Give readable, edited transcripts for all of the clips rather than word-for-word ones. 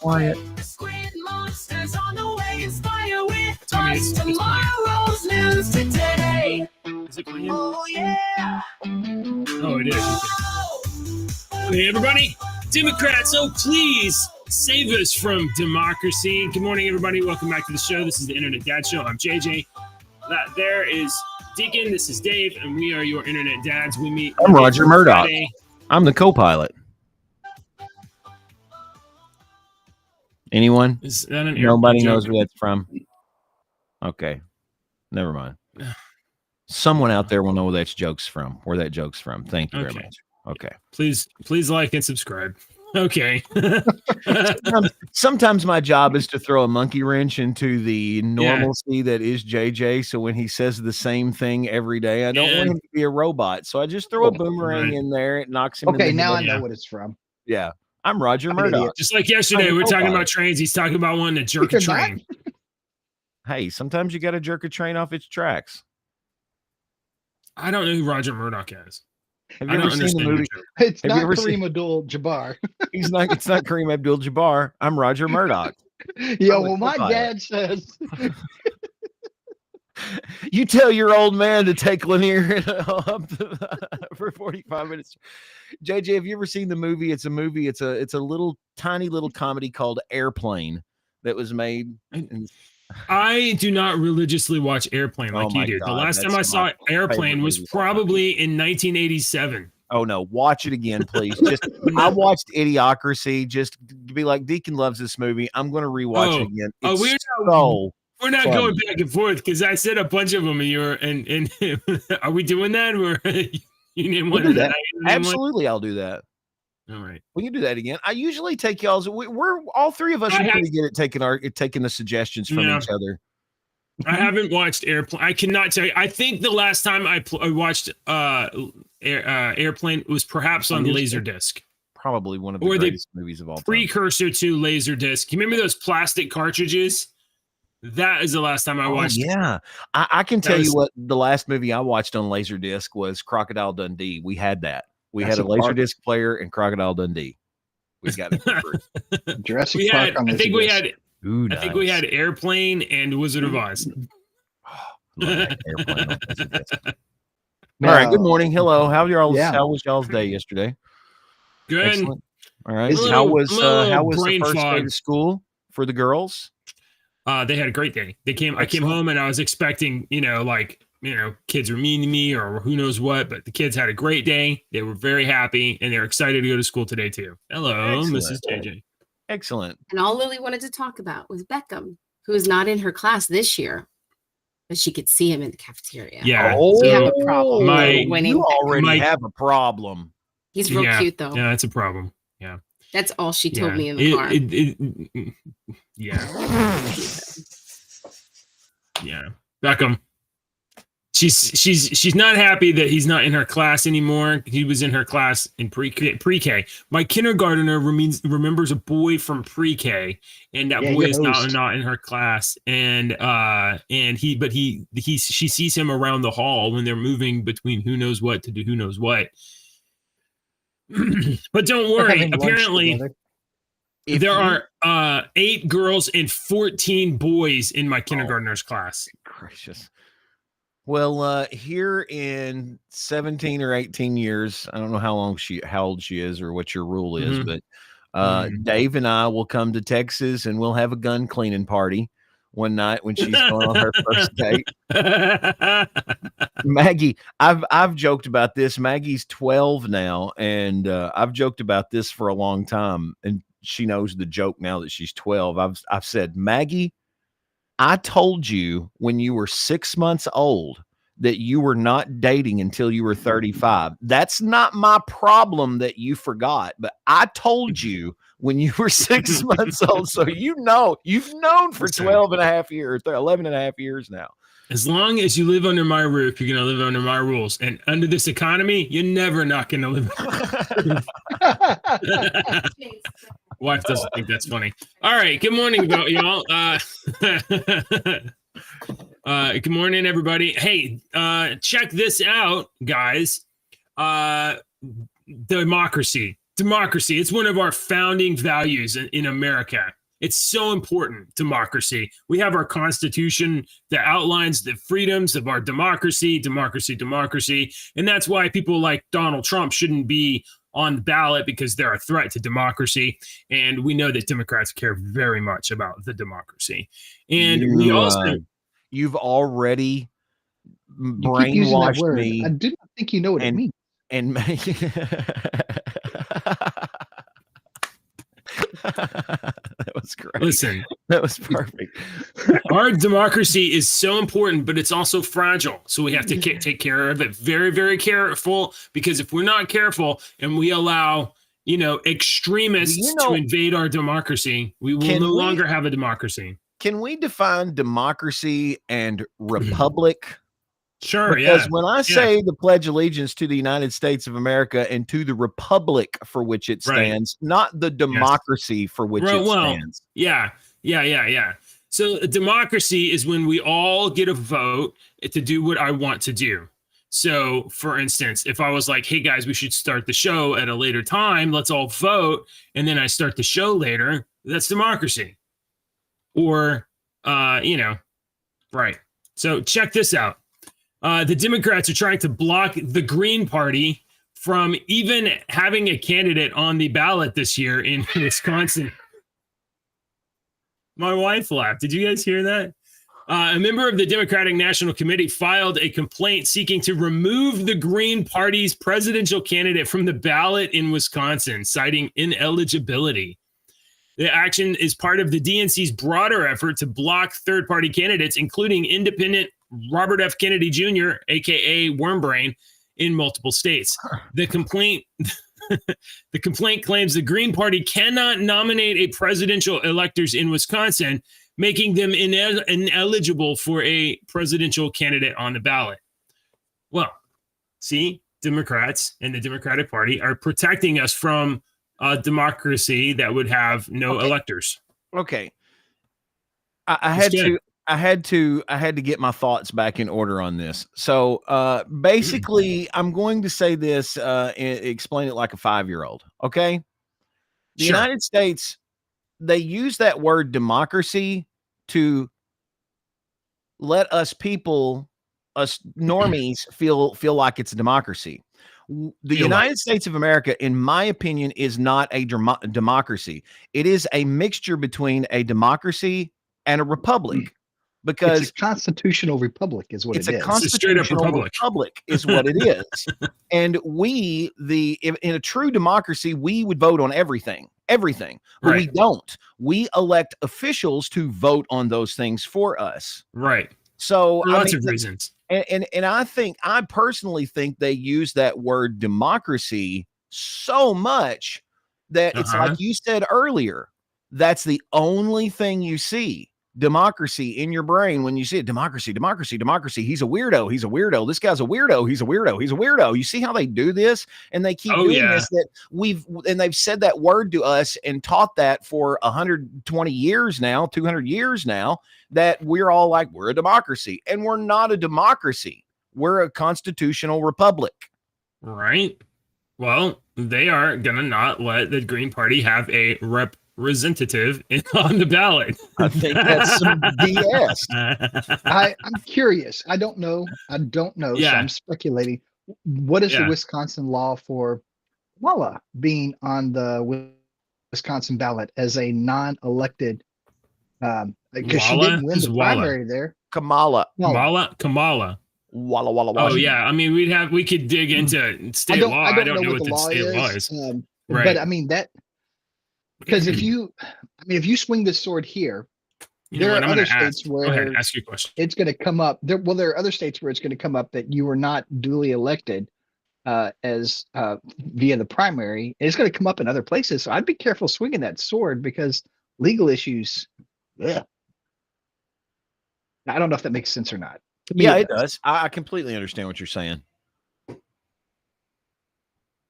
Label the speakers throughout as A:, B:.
A: quiet.
B: Squid monsters on the way. Inspire with us. Tomorrow's news today.
C: Is it playing?
B: Oh yeah.
C: Oh, it is. Hey, everybody. Democrats, oh, please save us from democracy. Good morning, everybody. Welcome back to the show. This is the Internet Dad Show. I'm JJ. There is Deacon. This is Dave, and we are your Internet Dads. We meet.
A: I'm Roger Murdoch.
C: Friday.
A: I'm the co-pilot. Anyone?
C: Is that an
A: Nobody
C: airplane
A: knows
C: joke?
A: where that's from. Okay, never mind. Someone out there will know where that joke's from. Thank you very
C: Okay.
A: much. Okay.
C: Please like and subscribe. Okay.
A: Sometimes my job is to throw a monkey wrench into the normalcy that is JJ. So when he says the same thing every day, I don't want him to be a robot. So I just throw a boomerang in there. It knocks him.
D: Okay,
A: in the
D: now I
A: head.
D: know what it's from.
A: Yeah. I'm Roger
D: I'm an
A: Murdoch.
D: idiot.
C: Just like yesterday, we were talking about trains. He's talking about wanting to jerk a
D: You're not?
C: train.
A: Hey, sometimes you got to jerk a train off its tracks.
C: I don't know who Roger Murdoch is.
A: Have
C: I
A: you
C: don't
A: ever seen the
C: understand
A: movie?
C: the joke.
D: It's
A: Have you
D: not
A: ever
D: Kareem Abdul-Jabbar.
A: It's not Kareem Abdul-Jabbar. I'm Roger Murdoch.
D: Yeah,
A: I'm
D: well,
A: the
D: my
A: co-pilot.
D: dad says.
A: You tell your old man to take Lanier up for 45 minutes. JJ, have you ever seen the movie? It's a movie. It's a little tiny little comedy called Airplane that was made.
C: I do not religiously watch Airplane like
A: Oh
C: you
A: my
C: do. The
A: God,
C: last time
A: that's
C: I
A: my
C: saw Airplane
A: favorite
C: was
A: movie.
C: probably in 1987.
A: Oh no, watch it again, please. Just I watched Idiocracy. Just be like, Deacon loves this movie. I'm going to rewatch it again. It's
C: we're not
A: funny.
C: going back and forth because I said a bunch of them and you're and are we doing that or you name
A: We'll
C: one?
A: do that.
C: I name one?
A: Absolutely, I'll do that.
C: All right.
A: We can do that again. I usually take y'all's. We're all three of us are pretty good at taking the suggestions from each other.
C: I haven't watched Airplane. I cannot tell you. I think the last time I watched Airplane was perhaps on Laserdisc.
A: Probably one of the
C: Or the
A: greatest movies of all time.
C: Precursor to Laserdisc. You remember those plastic cartridges? That is the last time I watched.
A: Yeah, I can tell you what the last movie I watched on Laserdisc was Crocodile Dundee. We had that. We had a Laserdisc player and Crocodile Dundee. We got it.
D: Jurassic
C: we
D: Park
C: had,
D: on
C: I think we
D: Laserdisc.
C: had.
A: Ooh,
C: I think we had Airplane and Wizard of Oz.
A: Airplane on Laserdisc. All right. Good morning. Hello. How was y'all's day yesterday?
C: Good.
A: Excellent. All right.
C: I'm a
A: How
C: little-
A: was
C: I'm a little
A: how was the
C: brain
A: first day
C: fog.
A: of school for the girls?
C: They had a great day. I came home and I was expecting, kids were mean to me or who knows what, but the kids had a great day. They were very happy and they're excited to go to school today too. Hello,
A: Excellent.
C: Mrs. JJ.
A: Excellent.
E: And all Lily wanted to talk about was Beckham, who is not in her class this year, but she could see him in the cafeteria.
C: Yeah.
A: Oh,
E: We have a problem winning.
A: You already
C: my-
A: have a problem.
E: He's real cute though.
C: Yeah, that's a problem. Yeah.
E: That's all she told
C: Yeah.
E: me in the car.
C: Yeah. Yeah. Beckham. She's not happy that he's not in her class anymore. He was in her class in pre-K. My kindergartner remembers a boy from pre-K, and that boy is not in her class. And she sees him around the hall when they're moving between who knows what to do who knows what. But don't worry. Apparently, there are 8 girls and 14 boys in my kindergartner's class.
A: Gracious. Well, here in 17 or 18 years, I don't know how old she is or what your rule is, but Dave and I will come to Texas and we'll have a gun cleaning party one night when she's going on her first date. Maggie, I've joked about this. Maggie's 12 now, and I've joked about this for a long time, and she knows the joke now that she's 12. I've said, Maggie, I told you when you were 6 months old that you were not dating until you were 35. That's not my problem that you forgot, but I told you when you were 6 months old. So you've known for 12 and a half years, 11 and a half years now.
C: As long as you live under my roof, you're going to live under my rules. And under this economy, you're never not going to live. Wife doesn't think that's funny. All right. Good morning, y'all. Good morning, everybody. Hey, check this out, guys. Democracy. Democracy. It's one of our founding values in America. It's so important, democracy. We have our Constitution that outlines the freedoms of our democracy. And that's why people like Donald Trump shouldn't be on the ballot, because they're a threat to democracy. And we know that Democrats care very much about the democracy. And
A: you've already
D: You keep using that
A: brainwashed
D: word.
A: me.
D: I didn't think you know what it means.
A: And that was great.
C: Listen,
A: that was perfect.
C: our democracy is so important, but it's also fragile. So we have to take care of it very, very careful, because if we're not careful and we allow, extremists to invade our democracy, we will no longer have a democracy.
A: Can we define democracy and republic?
C: Sure,
A: because when I say the Pledge of Allegiance to the United States of America and to the republic for which it stands, not the democracy for which it stands.
C: Yeah. So a democracy is when we all get a vote to do what I want to do. So, for instance, if I was like, hey, guys, we should start the show at a later time, let's all vote, and then I start the show later, that's democracy. Or, right. So check this out. The Democrats are trying to block the Green Party from even having a candidate on the ballot this year in Wisconsin. My wife laughed. Did you guys hear that? A member of the Democratic National Committee filed a complaint seeking to remove the Green Party's presidential candidate from the ballot in Wisconsin, citing ineligibility. The action is part of the DNC's broader effort to block third-party candidates, including independent Robert F. Kennedy Jr., aka Wormbrain, in multiple states. The complaint claims the Green Party cannot nominate a presidential electors in Wisconsin, making them ineligible for a presidential candidate on the ballot. Well, see, Democrats and the Democratic Party are protecting us from a democracy that would have no electors.
A: Okay. I had to get my thoughts back in order on this. So basically, I'm going to say this, explain it like a 5-year-old. Okay. The United States, they use that word democracy to let us people, us normies, feel like it's a democracy. The United States of America, in my opinion, is not a democracy. It is a mixture between a democracy and a republic. Because
D: it's a constitutional republic is what it is.
A: It's a constitutional republic is what it is. And we, in a true democracy, we would vote on everything. But we don't. We elect officials to vote on those things for us.
C: Right.
A: So
C: for lots of reasons.
A: And I personally think they use that word democracy so much that it's like you said earlier, that's the only thing you see. Democracy in your brain when you see it. Democracy. He's a weirdo. This guy's a weirdo. He's a weirdo. You see how they do this? And they keep doing this, and they've said that word to us and taught that for 120 years now, 200 years now, that we're all like, we're a democracy. And we're not a democracy. We're a constitutional republic.
C: Right. Well, they are going to not let the Green Party have a representative on the ballot.
A: I think that's some BS.
D: I'm curious. I don't know. So I'm speculating. What is the Wisconsin law for Walla being on the Wisconsin ballot as a non-elected? Because she didn't win the primary there.
A: Kamala.
C: Walla.
A: Walla.
C: Oh yeah. I mean, we could dig into state law. I don't know what the state law is.
D: Right. But I mean that. Because if you swing this sword here, there are other states where
C: ask your question.
D: It's going to come up. There are other states where it's going to come up that you were not duly elected as via the primary. And it's going to come up in other places. So I'd be careful swinging that sword because legal issues. Yeah. I don't know if that makes sense or not.
A: Yeah, it does. I completely understand what you're saying.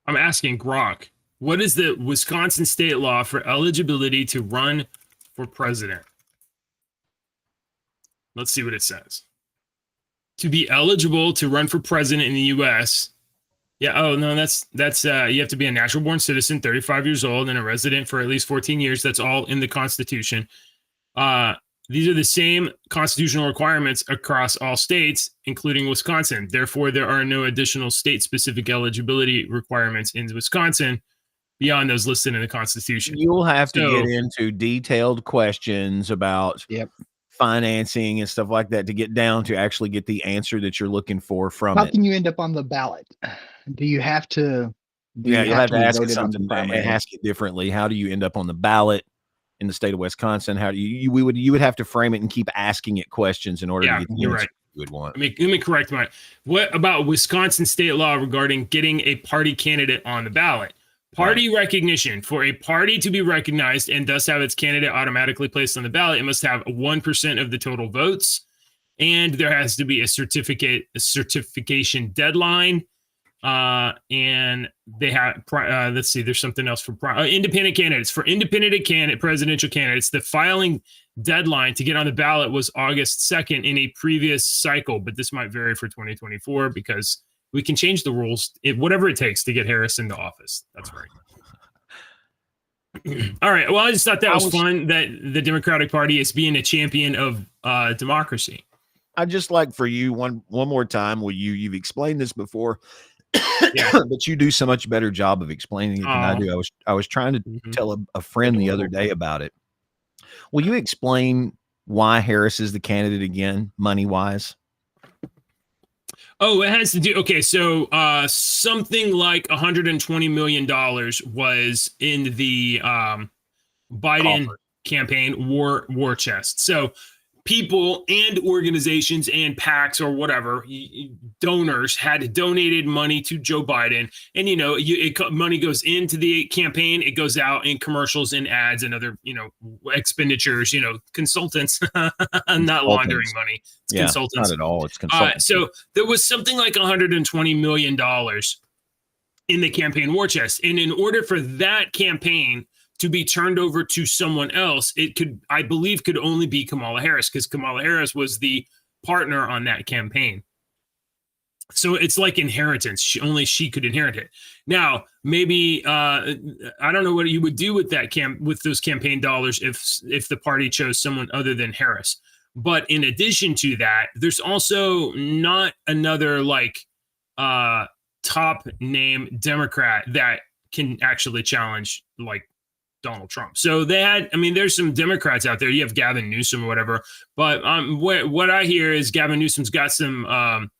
C: I'm asking Grok. What is the Wisconsin state law for eligibility to run for president? Let's see what it says. To be eligible to run for president in the U.S., Yeah. Oh no, that's you have to be a natural born citizen, 35 years old, and a resident for at least 14 years. That's all in the Constitution. These are the same constitutional requirements across all states, including Wisconsin. Therefore, there are no additional state-specific eligibility requirements in Wisconsin beyond those listed in the Constitution.
A: You'll have to get into detailed questions about financing and stuff like that to get down to actually get the answer that you're looking for from it.
D: How can you end up on the ballot? Do you have to?
A: You'll have to ask it something and ask it differently. How do you end up on the ballot in the state of Wisconsin? How do you would have to frame it and keep asking it questions in order to get the answer you would want.
C: Let me correct my. What about Wisconsin state law regarding getting a party candidate on the ballot? Party recognition. For a party to be recognized and thus have its candidate automatically placed on the ballot, it must have 1% of the total votes, and there has to be a certification deadline. And they have let's see, there's something else for independent candidates. For independent presidential candidates, the filing deadline to get on the ballot was August 2nd in a previous cycle, but this might vary for 2024 because we can change the rules, whatever it takes to get Harris into office. That's right. All right. Well, I just thought that was fun that the Democratic Party is being a champion of democracy.
A: I'd just like for you one more time. You've explained this before, but you do so much better job of explaining it than I do. I was trying to tell a friend the other day about it. Will you explain why Harris is the candidate again, money wise?
C: Oh, it has to do. Okay, so something like $120 million was in the Biden campaign war chest. So people and organizations and PACs or whatever donors had donated money to Joe Biden, and money goes into the campaign, it goes out in commercials and ads and other expenditures, consultants, not laundering money. It's consultants.
A: Not at all. It's consultants.
C: So there was something like $120 million in the campaign war chest, and in order for that campaign to be turned over to someone else, I believe could only be Kamala Harris, because Kamala Harris was the partner on that campaign. So it's like inheritance. Only she could inherit it. Now, maybe I don't know what you would do with that with those campaign dollars if the party chose someone other than Harris. But in addition to that, there's also not another top name Democrat that can actually challenge Donald Trump. So there's some Democrats out there. You have Gavin Newsom or whatever, but what I hear is Gavin Newsom's got some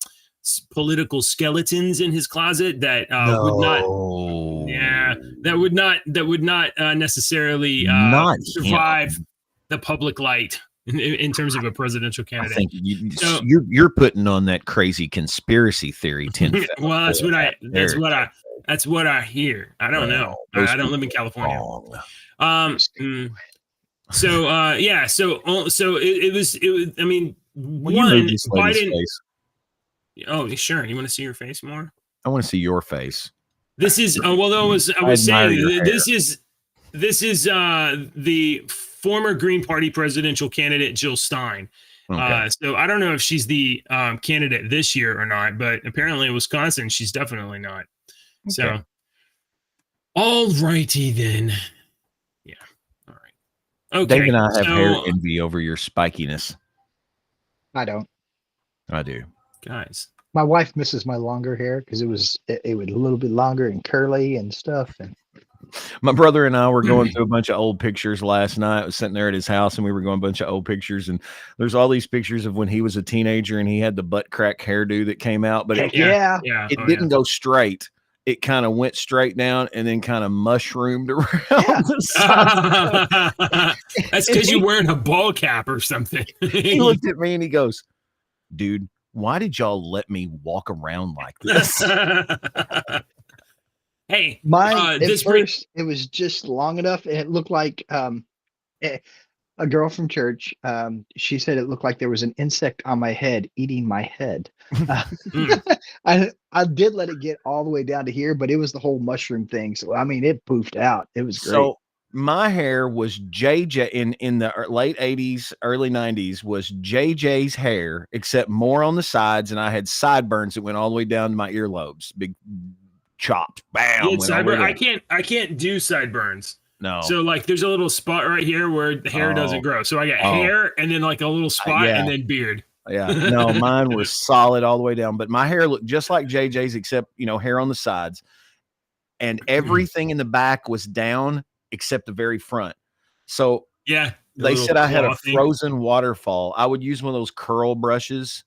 C: political skeletons in his closet that would not necessarily survive the public light in terms of a presidential candidate.
A: I think you're putting on that crazy conspiracy theory.
C: Well, that's what I hear. I don't know. I don't live in California. So it was. I mean, Biden. Oh, sure. You want to see your face more?
A: I want to see your face.
C: This is. I was saying this is the former Green Party presidential candidate Jill Stein. Okay. So I don't know if she's the candidate this year or not, but apparently in Wisconsin, she's definitely not. Okay. So, all righty then. Yeah. All right. Okay.
A: Dave and I have hair envy over your spikiness.
D: I don't.
A: I do.
C: Guys.
D: My wife misses my longer hair because it was a little bit longer and curly and stuff. And
A: my brother and I were going through a bunch of old pictures last night. I was sitting there at his house and we were going a bunch of old pictures, and there's all these pictures of when he was a teenager and he had the butt crack hairdo that came out, but it didn't go straight. It kind of went straight down and then kind of mushroomed around the side.
C: That's because you're wearing a ball cap or something.
A: He looked at me and he goes, "Dude, why did y'all let me walk around like this?"
C: Hey,
D: mine at first it was just long enough, and it looked like a girl from church. She said it looked like there was an insect on my head eating my head. I did let it get all the way down to here, but it was the whole mushroom thing. So I mean, it poofed out. It was great.
A: So my hair was JJ in the late 80s, early 90s was JJ's hair, except more on the sides, and I had sideburns that went all the way down to my earlobes. Big chopped. Bam.
C: I can't do sideburns.
A: No.
C: So like there's a little spot right here where the hair doesn't grow. So I got hair and then like a little spot and then beard.
A: Yeah. No, mine was solid all the way down. But my hair looked just like JJ's, except, hair on the sides. And everything in the back was down except the very front. So
C: yeah,
A: they said I had a frozen waterfall. I would use one of those curl brushes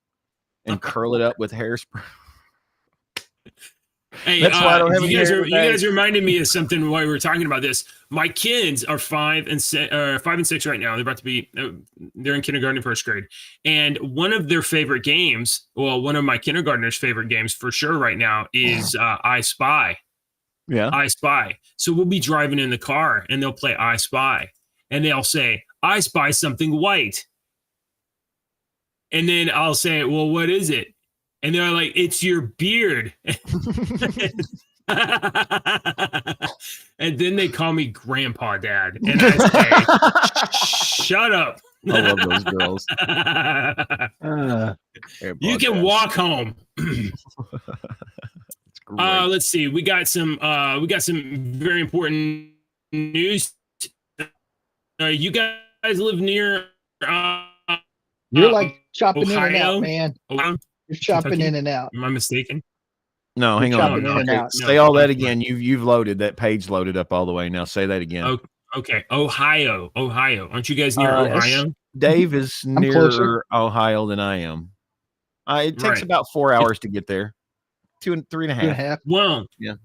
A: and curl it up with hairspray.
C: Hey, that's why I don't have you guys reminded me of something while we were talking about this. My kids are 5 and 6 right now. They're about to be they're in kindergarten and first grade. And one of their favorite games, well, one of my kindergartners' favorite games for sure right now is I Spy.
A: Yeah.
C: I Spy. So we'll be driving in the car and they'll play I Spy. And they'll say, I spy something white. And then I'll say, well, what is it? And they're like, it's your beard. And then they call me Grandpa Dad. And I say, shut up.
A: I love those girls.
C: You can walk home. Let's see. We got some very important news. You guys live near
D: you're like chopping
C: Ohio?
D: in and out, man. You're chopping
C: Kentucky?
D: in and out.
C: Am I mistaken?
A: No, hang on. Okay. Say all that again. You've loaded that page loaded up all the way. Now say that again.
C: Okay. Ohio. Aren't you guys near Ohio?
A: Yes. Dave is nearer Ohio than I am. It takes about 4 hours to get there. 2 and 3.5.
C: Well,
A: yeah.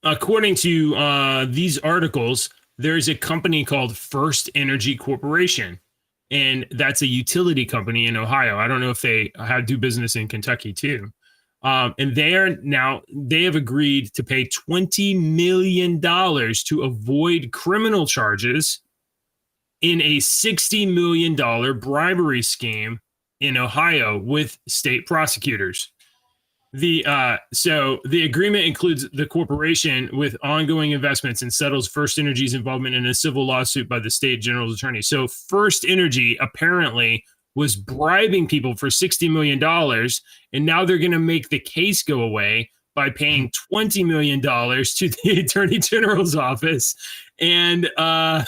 C: According to these articles, there's a company called First Energy Corporation, and that's a utility company in Ohio. I don't know if they do business in Kentucky too. And they have agreed to pay $20 million to avoid criminal charges in a $60 million bribery scheme in Ohio with state prosecutors. So the agreement includes the corporation with ongoing investments and settles First Energy's involvement in a civil lawsuit by the state general attorney. So First Energy apparently was bribing people for $60 million, and now they're going to make the case go away by paying $20 million to the attorney general's office. And
A: is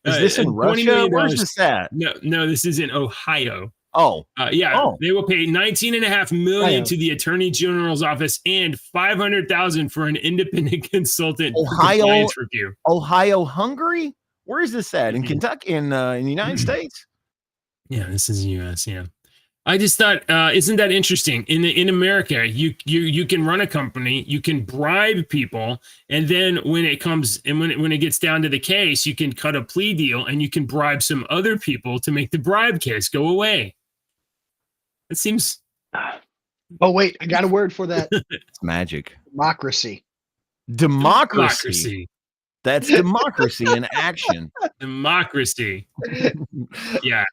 A: this in Russia? Where's this at?
C: No, this is in Ohio. They will pay $19.5 million to the attorney general's office and $500,000 for an independent consultant compliance review.
A: Ohio, Hungary? Where is this at? In Kentucky? In the United States?
C: Yeah, this is the U.S. Yeah, I just thought, isn't that interesting? In America, you can run a company, you can bribe people, and then when it comes and when it gets down to the case, you can cut a plea deal and you can bribe some other people to make the bribe case go away. It seems.
D: Oh wait, I got a word for that.
A: It's magic.
D: Democracy.
A: That's democracy in action.
C: Democracy. Yeah.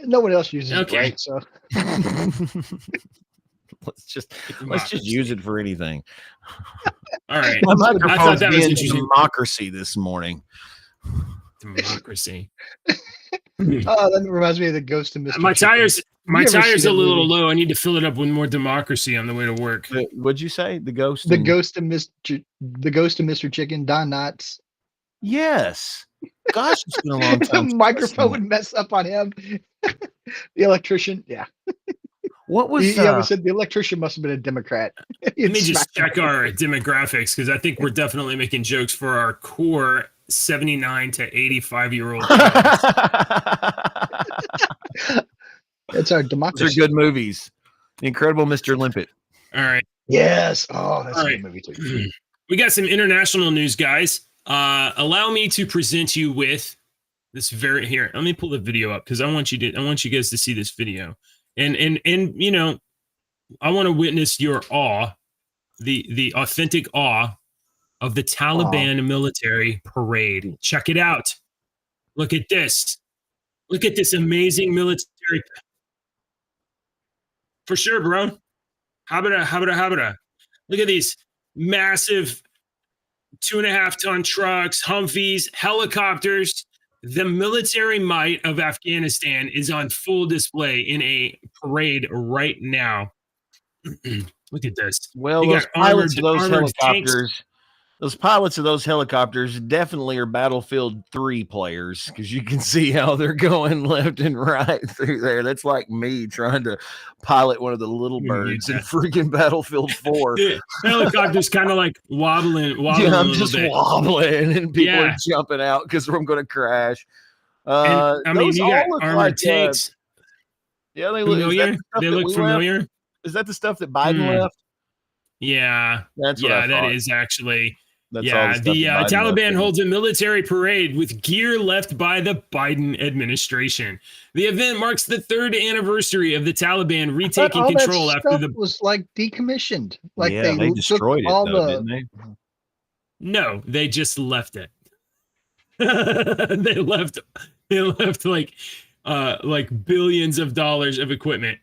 D: No one else uses it, right? So
A: let's just use it for anything.
C: All right.
A: I thought that was democracy this morning.
C: Democracy.
D: That reminds me of the Ghost of Mr.
C: My tires a little low. I need to fill it up with more democracy on the way to work.
A: What'd you say? The ghost of
D: Mr. Chicken, Don Knotts.
A: Yes. Gosh, it's been a long time.
D: The microphone would mess up on him. The electrician, yeah.
A: What was
D: we said the electrician must have been a Democrat.
C: Let me just check our demographics because I think we're definitely making jokes for our core 79 to 85-year-old.
D: It's our democracy.
A: Those are good movies. The Incredible Mr. Limpet.
C: All right.
D: Yes. Oh, that's a good movie too.
C: We got some international news, guys. Allow me to present you with this here. Let me pull the video up because I want you guys to see this video. And you know, I want to witness your awe, the authentic awe of the Taliban military parade. Check it out. Look at this. Look at this amazing military. For sure, bro. Habada. Look at these massive 2.5-ton trucks, Humvees, helicopters. The military might of Afghanistan is on full display in a parade right now. Look at this.
A: Well, those pilots of those helicopters. Those pilots of those helicopters definitely are Battlefield 3 players because you can see how they're going left and right through there. That's like me trying to pilot one of the little birds in freaking Battlefield 4.
C: The helicopter's kind of like wobbling
A: yeah, I'm just wobbling, and people are jumping out because I'm going to crash.
C: I mean, you got armored tanks.
A: Yeah, they look familiar.
C: They look familiar.
A: Left? Is that the stuff that Biden left?
C: Yeah,
A: that's what I thought.
C: That is actually.
A: That's
C: the Taliban holds a military parade with gear left by the Biden administration. The event marks the 3rd anniversary of the Taliban retaking control after the
D: was like decommissioned. Like
A: they destroyed it, didn't they?
C: No, they just left it. They left like billions of dollars of equipment.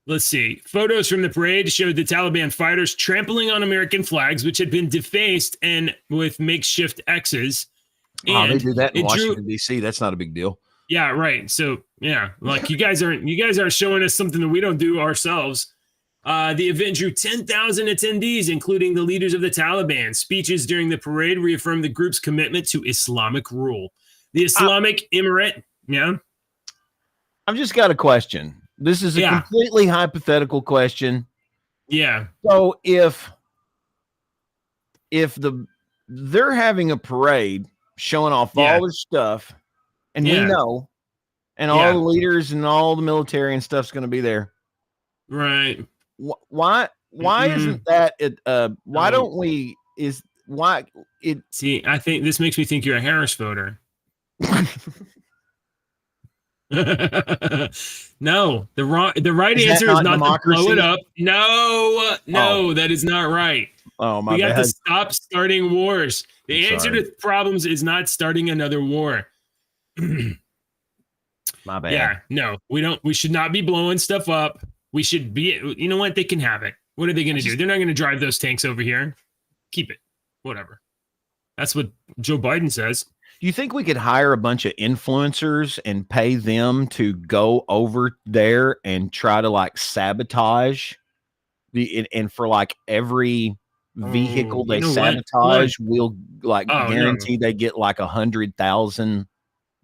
C: Let's see. Photos from the parade showed the Taliban fighters trampling on American flags, which had been defaced and with makeshift X's.
A: And they do that in Washington, D.C. That's not a big deal.
C: Yeah, right. So, yeah, like you guys are showing us something that we don't do ourselves. The event drew 10,000 attendees, including the leaders of the Taliban. Speeches during the parade reaffirmed the group's commitment to Islamic rule. The Islamic Emirate,
A: I've just got a question. This is a completely hypothetical question.
C: Yeah.
A: So if they're having a parade showing off all their stuff, and we know, and all the leaders and all the military and stuff's going to be there,
C: right?
A: Why isn't that it? Why don't we?
C: See, I think this makes me think you're a Harris voter. No, the right answer is not to blow it up. No, that is not right.
A: Oh my!
C: We got to stop starting wars. The answer to problems is not starting another war.
A: My bad.
C: Yeah, no, we don't. We should not be blowing stuff up. We should be. You know what? They can have it. What are they going to do? They're not going to drive those tanks over here. Keep it. Whatever. That's what Joe Biden says.
A: Do you think we could hire a bunch of influencers and pay them to go over there and try to like sabotage and for like every vehicle they sabotage, we'll like guarantee they get like 100,000,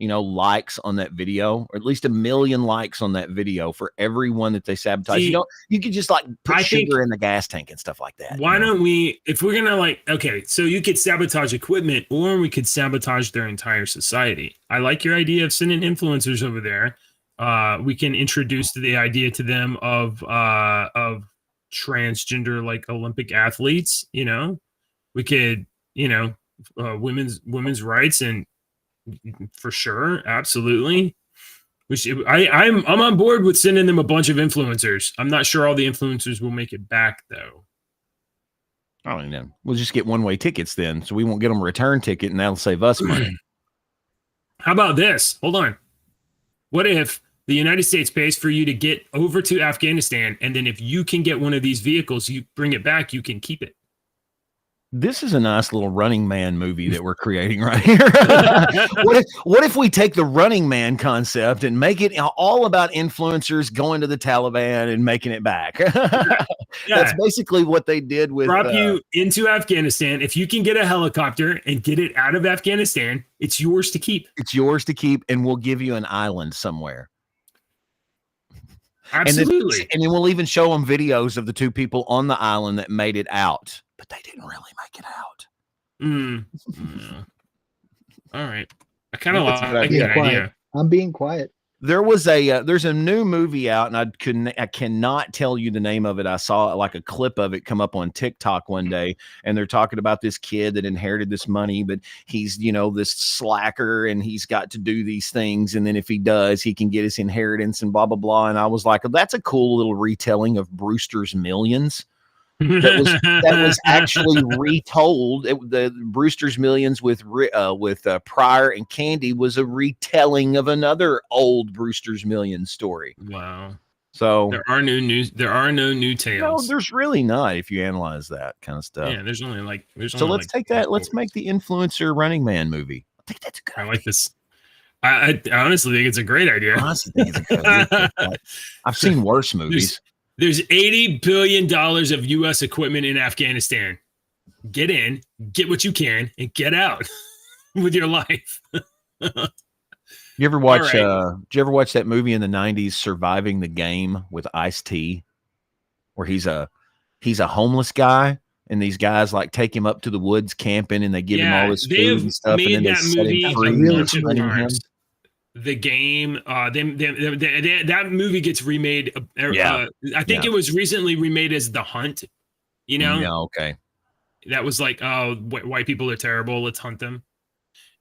A: likes on that video, or at least 1 million likes on that video for every one that they sabotage. You could just like put sugar in the gas tank and stuff like that.
C: Why don't we, if we're going to so you could sabotage equipment, or we could sabotage their entire society. I like your idea of sending influencers over there. We can introduce the idea to them of transgender, like Olympic athletes, we could, women's rights, and for sure, absolutely. I'm on board with sending them a bunch of influencers. I'm not sure all the influencers will make it back though.
A: I don't know. We'll just get one-way tickets then, so we won't get them a return ticket, and that'll save us money.
C: How about this? Hold on. What if the United States pays for you to get over to Afghanistan, and then if you can get one of these vehicles, you bring it back, you can keep it?
A: This is a nice little Running Man movie that we're creating right here. What if we take the Running Man concept and make it all about influencers going to the Taliban and making it back? That's basically what they did with
C: drop you into Afghanistan. If you can get a helicopter and get it out of Afghanistan, it's yours to keep.
A: It's yours to keep, and we'll give you an island somewhere.
C: Absolutely.
A: And then we'll even show them videos of the two people on the island that made it out, but they didn't really make it out.
C: All right. I kind of like that idea.
D: I'm being quiet.
A: There's a new movie out, and I cannot tell you the name of it. I saw like a clip of it come up on TikTok one day, and they're talking about this kid that inherited this money, but he's, this slacker, and he's got to do these things. And then if he does, he can get his inheritance and blah, blah, blah. And I was like, that's a cool little retelling of Brewster's Millions. That was actually retold. The Brewster's Millions with Pryor and Candy was a retelling of another old Brewster's Millions story.
C: Wow.
A: So
C: there are no new tales.
A: No, there's really not if you analyze that kind of stuff.
C: Yeah, there's only
A: let's take that. Let's make the influencer Running Man movie. I think that's a good idea.
C: Like this. I honestly think it's a great idea.
A: I honestly think it's a good idea. I've seen worse movies.
C: There's $80 billion of U.S. equipment in Afghanistan. Get in, get what you can, and get out with your life.
A: You ever watch? Did you ever watch that movie in the '90s, Surviving the Game, with Ice-T, where he's a homeless guy, and these guys like take him up to the woods camping, and they give him all this food and stuff, and then they set him free.
C: The Game, that movie gets remade. I think it was recently remade as The Hunt. You know?
A: Yeah. Okay.
C: That was like, oh, white people are terrible. Let's hunt them.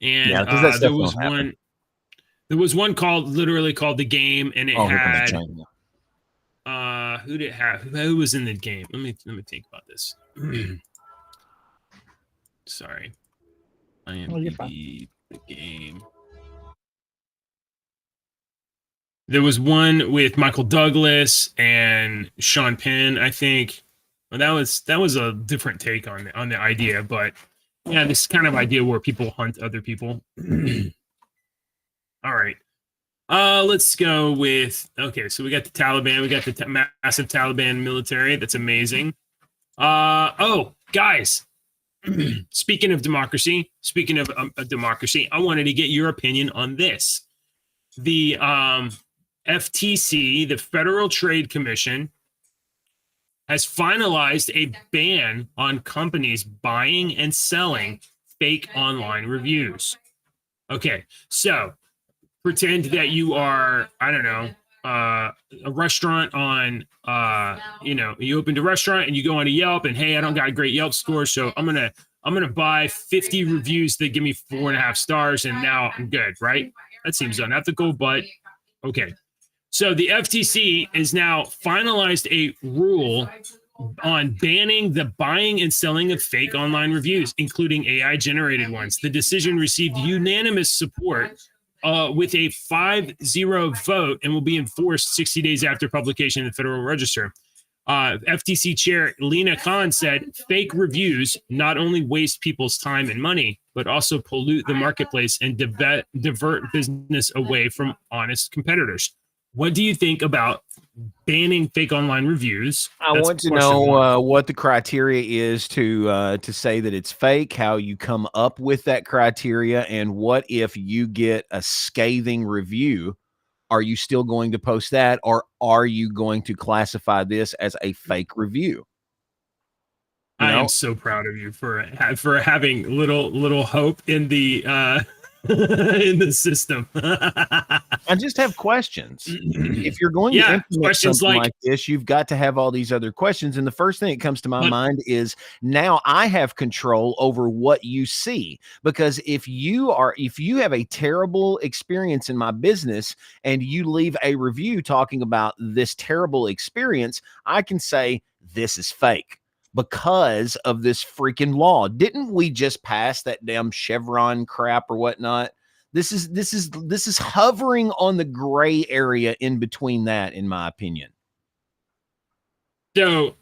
C: And there was one literally called The Game, and it had who did it have? Who was in the game? Let me think about this. Sorry. IMDb, The Game. There was one with Michael Douglas and Sean Penn, I think. Well, that was a different take on the idea, but yeah, this kind of idea where people hunt other people. All right. Let's go with, okay, so we got the Taliban. We got the massive Taliban military. That's amazing. Guys, speaking of democracy, I wanted to get your opinion on this. The FTC, the Federal Trade Commission, has finalized a ban on companies buying and selling fake online reviews. Okay, so pretend that you are, I don't know, a restaurant on, you opened a restaurant and you go on a Yelp and, hey, I don't got a great Yelp score, so I'm gonna buy 50 reviews that give me 4.5 stars, and now I'm good, right? That seems unethical, but okay. So the FTC has now finalized a rule on banning the buying and selling of fake online reviews, including AI-generated ones. The decision received unanimous support with a 5-0 vote and will be enforced 60 days after publication in the Federal Register. FTC Chair Lina Khan said, fake reviews not only waste people's time and money, but also pollute the marketplace and divert business away from honest competitors. What do you think about banning fake online reviews?
A: I want to know what the criteria is to say that it's fake, how you come up with that criteria, and what if you get a scathing review? Are you still going to post that, or are you going to classify this as a fake review?
C: I am so proud of you for having little hope in the in the system.
A: I just have questions. If you're going to implement something like this, you've got to have all these other questions. And the first thing that comes to my mind is, now I have control over what you see. Because if you have a terrible experience in my business and you leave a review talking about this terrible experience, I can say this is fake because of this freaking law. Didn't we just pass that damn Chevron crap or whatnot? This is hovering on the gray area in between that, in my opinion.
C: So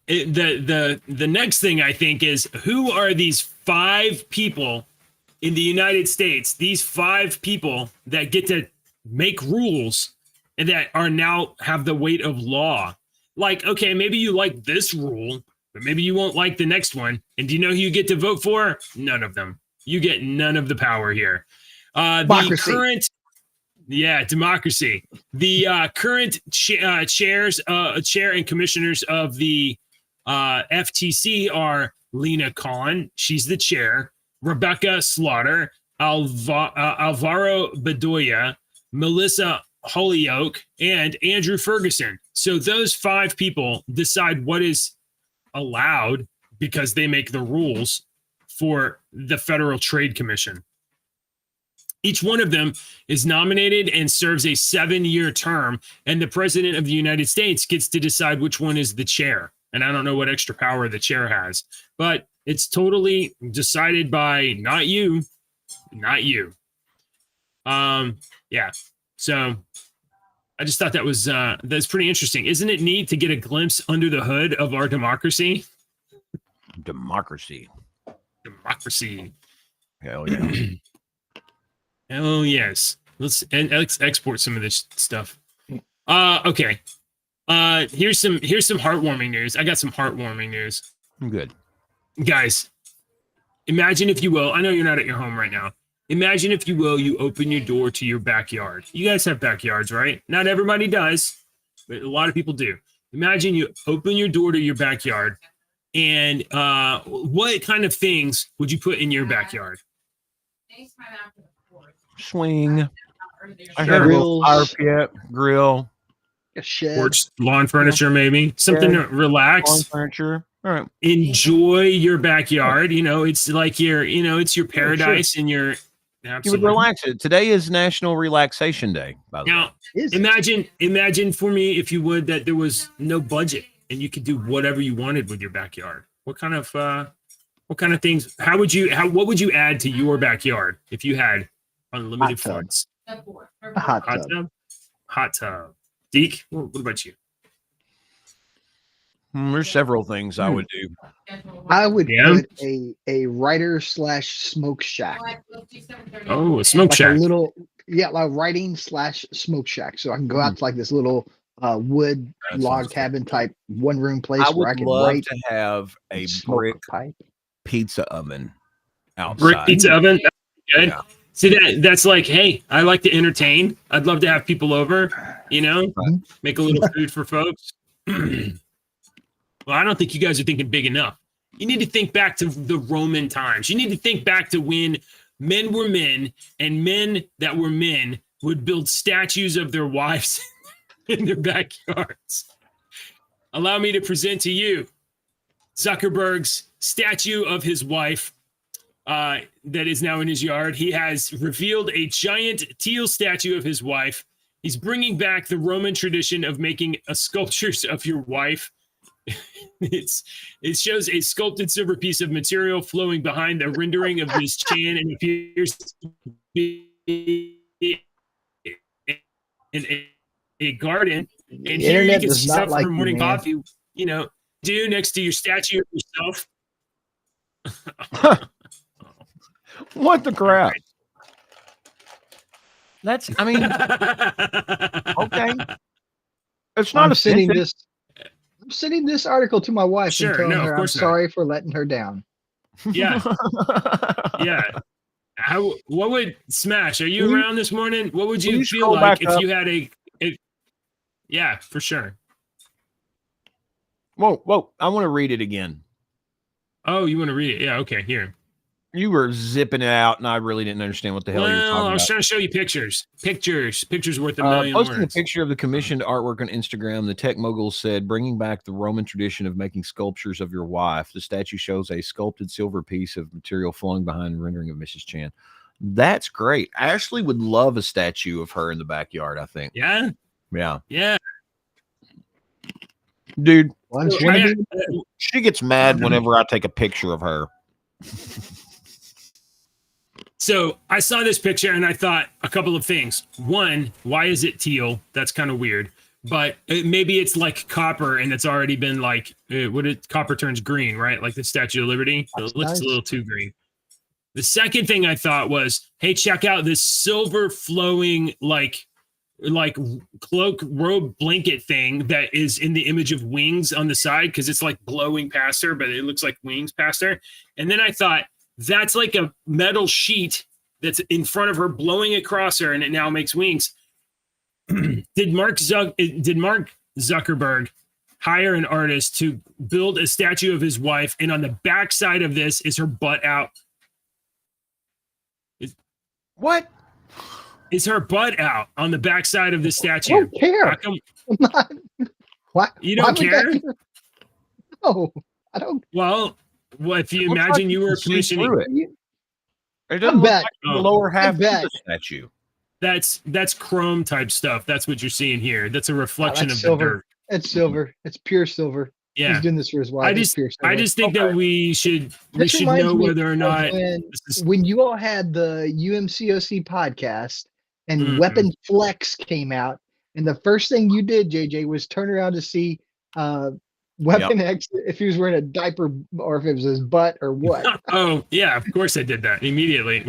C: the next thing I think is, who are these 5 people in the United States, these 5 people that get to make rules and that are now have the weight of law? Like, okay, maybe you like this rule, but maybe you won't like the next one. And do you know who you get to vote for? None of them. You get none of the power here. Democracy. Democracy. The current chair and commissioners of the FTC are Lina Khan. She's the chair. Rebecca Slaughter, Alvaro Bedoya, Melissa Holyoke, and Andrew Ferguson. So those 5 people decide what is allowed because they make the rules for the Federal Trade Commission. Each one of them is nominated and serves a 7-year term, and the President of the United States gets to decide which one is the chair. And I don't know what extra power the chair has, but it's totally decided by not you. So I just thought that's pretty interesting. Isn't it neat to get a glimpse under the hood of our democracy?
A: Democracy.
C: Hell yeah. Oh yes. Let's export some of this stuff. Okay. Here's some heartwarming news. I got some heartwarming news.
A: I'm good.
C: Guys, imagine if you will. I know you're not at your home right now. Imagine if you will, you open your door to your backyard. You guys have backyards, right? Not everybody does, but a lot of people do. Imagine you open your door to your backyard, and what kind of things would you put in your backyard?
A: Swing. I
C: Sure.
A: have a little fire pit, grill,
D: A shed.
C: Porch, lawn furniture, maybe something to relax.
A: lawn furniture. All right.
C: Enjoy your backyard. You know, it's like it's your paradise, and your.
A: You would
C: Absolutely.
A: relax it. Today is National Relaxation Day, by the way.
C: Now,
D: Is it?
C: imagine for me, if you would, that there was no budget and you could do whatever you wanted with your backyard. What kind of things? What would you add to your backyard if you had unlimited
D: Hot tub.
C: funds?
D: A hot tub.
C: Hot tub. Deke, what about you?
A: There's several things I would do.
D: I would
C: Yeah.
D: put a writer / smoke shack.
C: Oh, a smoke
D: Like
C: shack.
D: a little, like writing / smoke shack. So I can go out to like this little wood
A: That
D: log
A: sounds
D: cabin type one room place
A: I
D: where I
A: would
D: can
A: love
D: write
A: to have a
D: and smoke
A: brick
D: a pipe.
A: pizza oven outside.
C: Brick pizza oven. That's good.
A: Yeah.
C: See that's like, hey, I like to entertain. I'd love to have people over, make a little food for folks. Well, I don't think you guys are thinking big enough. You need to think back to the Roman times. You need to think back to when men were men and men that were men would build statues of their wives in their backyards. Allow me to present to you Zuckerberg's statue of his wife that is now in his yard. He has revealed a giant teal statue of his wife. He's bringing back the Roman tradition of making sculptures of your wife. It shows a sculpted silver piece of material flowing behind the rendering of Ms. Chan and appears to be in a garden. And
D: The
C: here you
D: internet
C: can
D: does
C: see
D: not
C: stuff
D: like
C: for
D: you,
C: morning
D: man.
C: coffee, do next to your statue of yourself.
A: What the crap? That's, I mean, okay. It's not
D: I'm
A: a
D: sending
A: city.
D: this. I'm sending this article to my wife
C: Sure,
D: and telling
C: no, of
D: her I'm
C: course not.
D: sorry for letting her down.
C: Yeah. Yeah. What would Smash? Are you
A: Will you-
C: around this morning? What would
A: will
C: you
A: you
C: feel
A: scroll
C: like
A: back
C: if
A: up?
C: you had a yeah, for sure.
A: Whoa. I want to read it again.
C: Oh, you want to read it? Yeah, okay, here.
A: You were zipping it out, and I really didn't understand what the hell you were
C: Well,
A: talking
C: I was
A: about.
C: trying to show you pictures. Pictures worth a million
A: Posting a
C: words.
A: picture of the commissioned artwork on Instagram, the tech mogul said, bringing back the Roman tradition of making sculptures of your wife. The statue shows a sculpted silver piece of material flowing behind the rendering of Mrs. Chan. That's great. Ashley would love a statue of her in the backyard, I think.
C: Yeah,
A: Yeah.
C: yeah.
A: Dude,
D: One's
C: I-
D: gonna be-
A: she gets mad whenever I take a picture of her.
C: So I saw this picture and I thought a couple of things. One, why is it teal? That's kind of weird. But maybe it's like copper and it's already been like copper turns green, right? Like the Statue of Liberty.
D: That's
C: It looks
D: nice.
C: a little too green. The second thing I thought was, hey, check out this silver flowing like cloak robe blanket thing that is in the image of wings on the side because it's like blowing past her, but it looks like wings past her. And then I thought that's like a metal sheet that's in front of her blowing across her and it now makes wings. Did Mark Zuckerberg hire an artist to build a statue of his wife, and on the back side of this is her butt out?
A: What?
C: Is her butt out on the back side of the
D: I
C: statue?
D: don't care.
C: How come-
D: I'm not. Why?
C: You
D: why
C: don't
D: would
C: care?
D: that- No, I don't.
C: Well, if you
A: Looks like
C: imagine you
A: can
C: were
A: see
C: commissioning,
A: through it.
D: You-
A: It doesn't look
D: bet.
A: like the
C: Oh.
A: lower half of
D: bet.
A: the statue.
C: that's chrome type stuff. That's what you're seeing here. That's a reflection
D: that's
C: of
D: silver.
C: the dirt.
D: It's silver. It's pure silver.
C: Yeah.
D: He's doing this for his wife.
C: I
D: It's
C: just
D: pure silver.
C: I just think that we should
D: This reminds
C: know
D: me
C: whether or
D: of
C: not
D: when,
C: this is
D: when you all had the UMCOC podcast and
C: Mhm.
D: Weapon Flex came out, and the first thing you did, JJ, was turn around to see Weapon X if he was wearing a diaper or if it was his butt or what.
C: Oh, yeah, of course I did that immediately.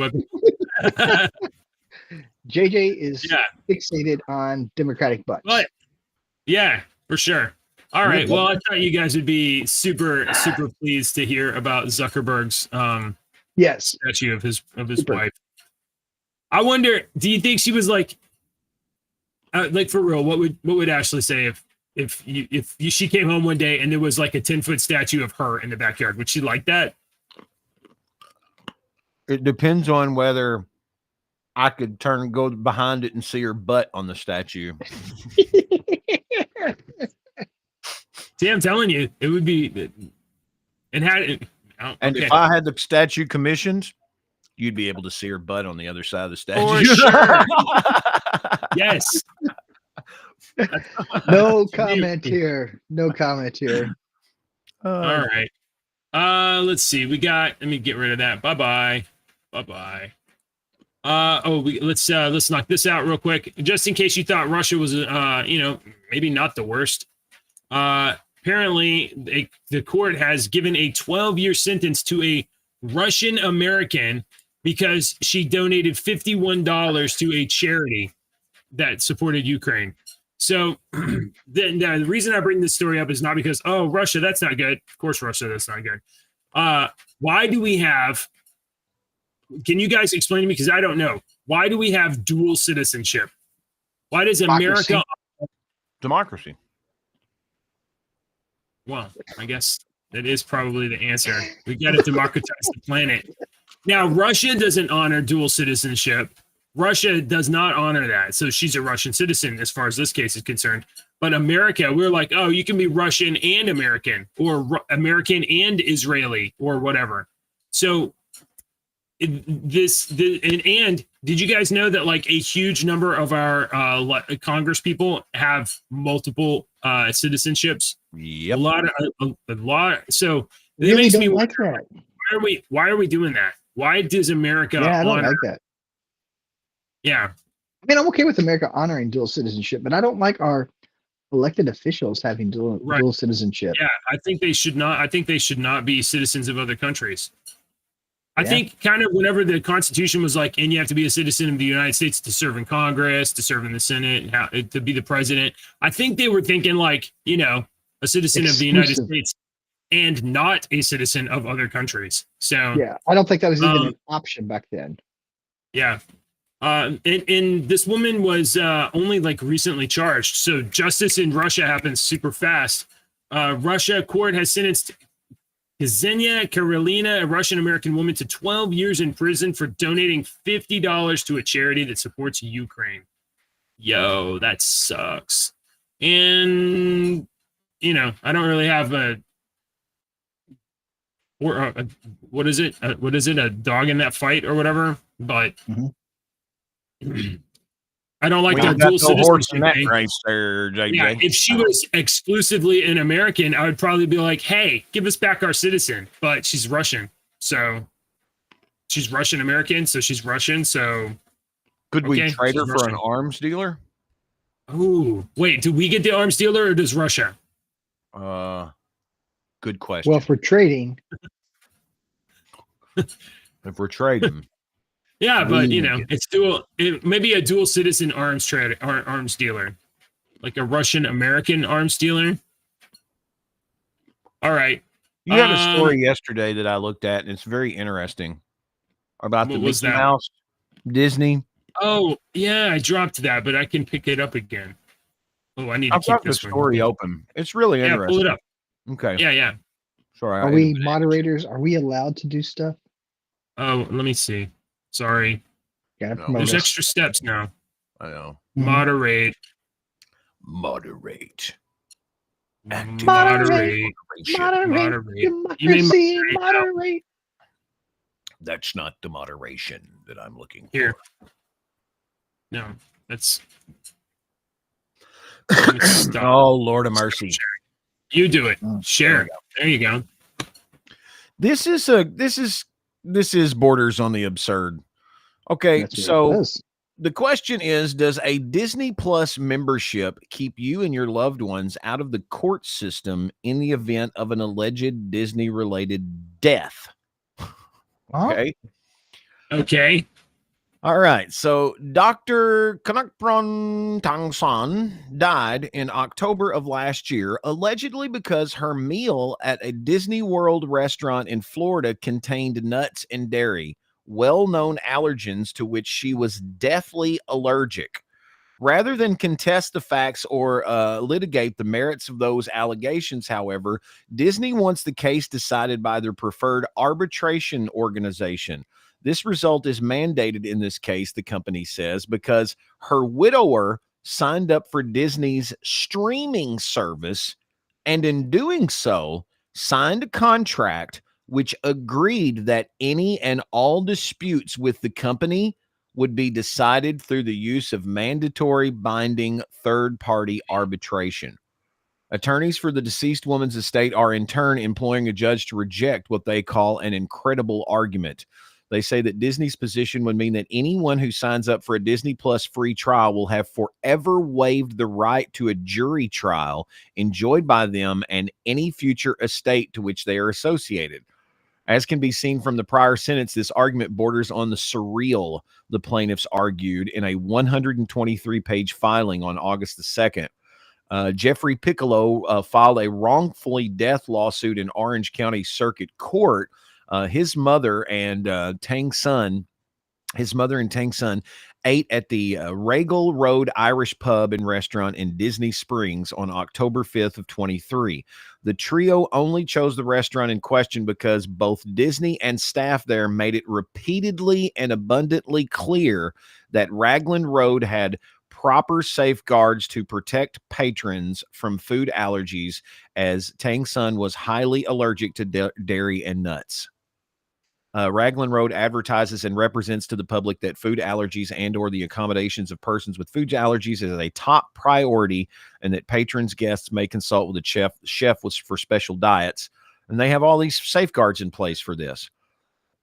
D: JJ is
C: Yeah.
D: fixated on Democratic butts.
C: But yeah, For sure. All right. Well, I thought you guys would be super pleased to hear about Zuckerberg's statue of his wife. I wonder, do you think she was like for real? What would Ashley say if she came home one day and there was like a 10-foot statue of her in the backyard? Would she like that?
A: It depends on whether I could go behind it and see her butt on the statue.
C: See, I'm telling you, it would be. And
A: if I had the statue commissioned, you'd be able to see her butt on the other side of the statue.
C: For sure. Yes.
D: No comment here. No comment here.
C: All right. Let's see. Let me get rid of that. Bye-bye. Bye-bye. Let's knock this out real quick. Just in case you thought Russia was maybe not the worst. Apparently the court has given a 12-year sentence to a Russian American because she donated $51 to a charity that supported Ukraine. So the reason I bring this story up is not because, Russia, that's not good. Of course, Russia, that's not good. Why do we have, can you guys explain to me? Because I don't know. Why do we have dual citizenship? Why does America?
A: Democracy.
C: Well, I guess that is probably the answer. We got to democratize the planet. Now, Russia doesn't honor dual citizenship. Russia does not honor that. So she's a Russian citizen as far as this case is concerned. But America, we're like, you can be Russian and American, or American and Israeli, or whatever. So and did you guys know that like a huge number of our Congress people have multiple citizenships?
A: Yep.
C: A lot. So
D: really
C: it makes me
D: like
C: wonder,
D: that.
C: why are we doing that? Why does America
D: I don't like that.
C: Yeah.
D: I mean, I'm okay with America honoring dual citizenship, but I don't like our elected officials having dual citizenship.
C: Yeah, I think they should not. I think they should not be citizens of other countries. I think kind of whenever the Constitution was like, and you have to be a citizen of the United States to serve in Congress, to serve in the Senate, and to be the president. I think they were thinking like, a citizen of the United States and not a citizen of other countries. So
D: yeah, I don't think that was even an option back then.
C: Yeah. And this woman was only like recently charged. So justice in Russia happens super fast. Russia court has sentenced Ksenia Karelina, a Russian-American woman, to 12 years in prison for donating $50 to a charity that supports Ukraine. Yo, that sucks. And, I don't really have what is it? A dog in that fight or whatever, but I don't like that dual citizenship thing. Yeah, if she was exclusively an American, I would probably be like, hey, give us back our citizen. But she's Russian. So she's Russian American. So she's Russian. So
A: could we trade her for an arms dealer?
C: Oh, wait, do we get the arms dealer or does Russia?
A: Good question.
D: Well, if we're trading.
A: If we're trading.
C: Yeah, but it's dual. Maybe a dual citizen arms dealer, like a Russian American arms dealer. All right.
A: You had a story yesterday that I looked at, and it's very interesting about the Mickey Mouse Disney.
C: Oh yeah, I dropped that, but I can pick it up again. Oh, I need to keep this
A: story open. It's really interesting.
C: Pull it up.
A: Okay.
C: Yeah.
A: Sorry.
D: Are we moderators? Are we allowed to do stuff?
C: Oh, let me see. Sorry.
D: Yeah,
C: there's extra steps now.
A: I know.
C: Moderate.
A: Moderate.
D: Moderate. Moderate.
A: That's not the moderation that I'm looking for.
C: Here. No, that's.
A: Oh, Lord of mercy.
C: You do it. Share. There you go.
A: This is borders on the absurd. Okay, so the question is, does a Disney Plus membership keep you and your loved ones out of the court system in the event of an alleged Disney-related death? Okay. All right. So Dr. Kanakpron Tangsan died in October of last year, allegedly because her meal at a Disney World restaurant in Florida contained nuts and dairy, well-known allergens to which she was deathly allergic. Rather than contest the facts or litigate the merits of those allegations, however, Disney wants the case decided by their preferred arbitration organization. This result is mandated in this case, the company says, because her widower signed up for Disney's streaming service and in doing so signed a contract which agreed that any and all disputes with the company would be decided through the use of mandatory binding third-party arbitration. Attorneys for the deceased woman's estate are in turn employing a judge to reject what they call an incredible argument. They say that Disney's position would mean that anyone who signs up for a Disney Plus free trial will have forever waived the right to a jury trial enjoyed by them and any future estate to which they are associated. As can be seen from the prior sentence, this argument borders on the surreal, the plaintiffs argued in a 123-page filing on August the 2nd. Jeffrey Piccolo filed a wrongfully death lawsuit in Orange County Circuit Court. His mother and Tang Sun ate at the Regal Road Irish Pub and Restaurant in Disney Springs on October 5th of 23. The trio only chose the restaurant in question because both Disney and staff there made it repeatedly and abundantly clear that Raglan Road had proper safeguards to protect patrons from food allergies, as Tang Sun was highly allergic to dairy and nuts. Raglan Road advertises and represents to the public that food allergies and or the accommodations of persons with food allergies is a top priority, and that patrons, guests may consult with the chef for special diets. And they have all these safeguards in place for this.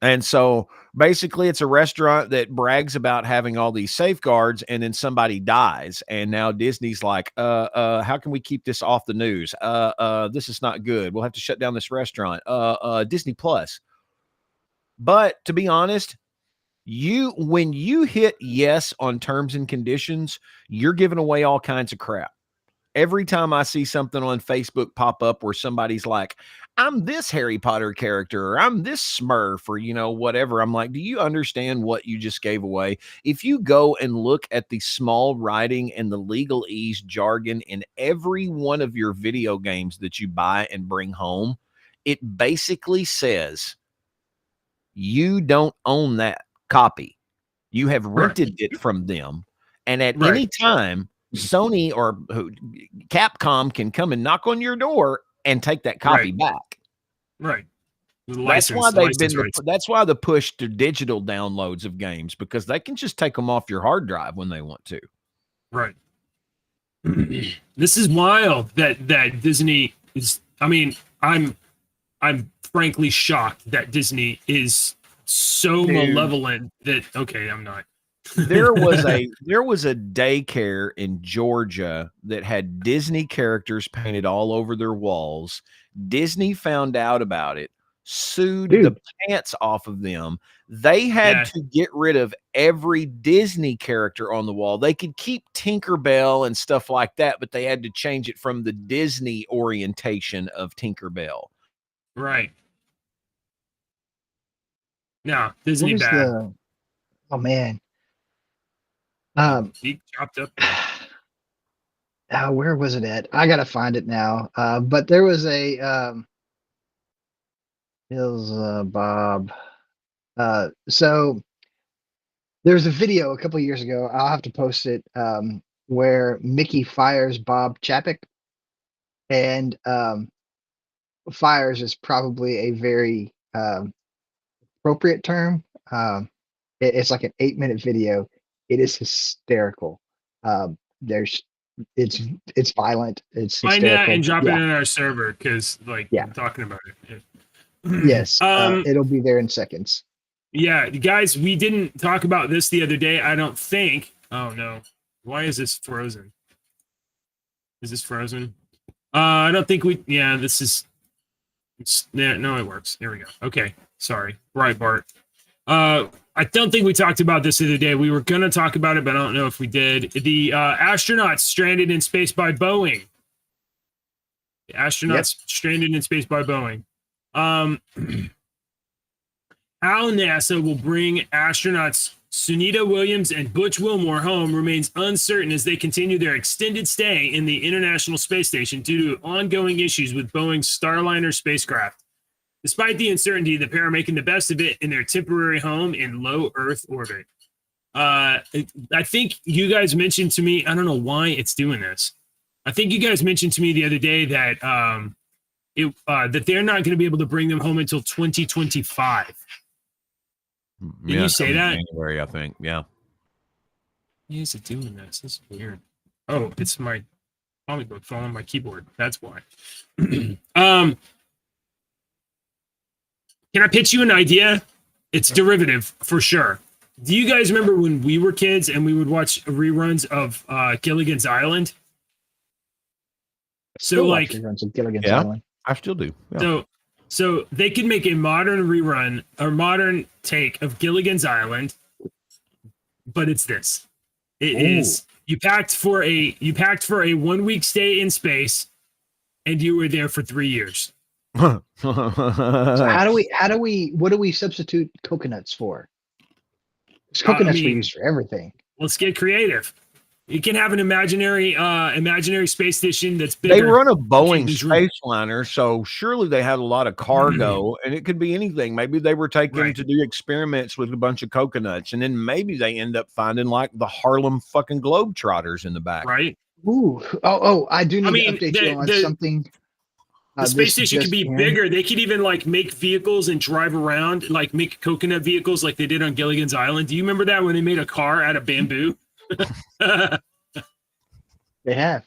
A: And so basically it's a restaurant that brags about having all these safeguards, and then somebody dies. And now Disney's like, how can we keep this off the news? This is not good. We'll have to shut down this restaurant. Disney Plus. But to be honest, when you hit yes on terms and conditions, you're giving away all kinds of crap. Every time I see something on Facebook pop up where somebody's like, I'm this Harry Potter character, or I'm this Smurf, or, whatever. I'm like, do you understand what you just gave away? If you go and look at the small writing and the legalese jargon in every one of your video games that you buy and bring home, it basically says, you don't own that copy. You have rented it from them. And at any time, Sony or Capcom can come and knock on your door and take that copy back.
C: Right.
A: That's why that's why the push to digital downloads of games, because they can just take them off your hard drive when they want to.
C: Right. This is wild that Disney is, I'm frankly shocked that Disney is so malevolent that I'm not.
A: There was a daycare in Georgia that had Disney characters painted all over their walls. Disney found out about it, sued the pants off of them. They had to get rid of every Disney character on the wall. They could keep Tinkerbell and stuff like that, but they had to change it from the Disney orientation of Tinkerbell.
C: Right. No, Disney bad.
D: Oh man.
C: He chopped up.
D: Where was it at? I gotta find it now. But there was a Bob. So there's a video a couple years ago. I'll have to post it. Where Mickey fires Bob Chapek, and fires is probably a very appropriate term. It's like an 8-minute video. It is hysterical. It's violent. It's
C: find that and drop it in our server, because I'm talking about it.
D: Yes, it'll be there in seconds.
C: Yeah, guys, we didn't talk about this the other day, I don't think. Oh no, why is this frozen? Is this frozen? I don't think we. Yeah, this is. No, it works. Here we go. Okay, sorry. Right, Bart. I don't think we talked about this the other day. We were going to talk about it, but I don't know if we did. The astronauts stranded in space by Boeing. The astronauts stranded in space by Boeing. How NASA will bring astronauts Sunita Williams and Butch Wilmore home remains uncertain as they continue their extended stay in the International Space Station due to ongoing issues with Boeing's Starliner spacecraft. Despite the uncertainty, the pair are making the best of it in their temporary home in low Earth orbit. I think you guys mentioned to me, I don't know why it's doing this. I think you guys mentioned to me the other day that that they're not going to be able to bring them home until 2025. Did you say that?
A: January, I think. Yeah.
C: Why is it doing this? This is weird. Oh, it's my comic book falling on my keyboard. That's why. Can I pitch you an idea? It's derivative for sure. Do you guys remember when we were kids and we would watch reruns of Gilligan's Island? So like
D: reruns of Gilligan's Island.
A: I still do. Yeah.
C: So they could make a modern rerun or modern take of Gilligan's Island, but it's this. It is you packed for a 1 week stay in space, and you were there for 3 years.
D: So what do we substitute coconuts for? Because coconuts were used for everything.
C: Let's get creative. You can have an imaginary space station that's bigger.
A: They run a Boeing Spaceliner, so surely they had a lot of cargo, and it could be anything. Maybe they were taken to do experiments with a bunch of coconuts, and then maybe they end up finding like the Harlem fucking Globetrotters in the back.
C: Right?
D: Ooh. I do need to update you on something.
C: The space station could be bigger. They could even like make vehicles and drive around, like make coconut vehicles like they did on Gilligan's Island. Do you remember that when they made a car out of bamboo?
D: They have.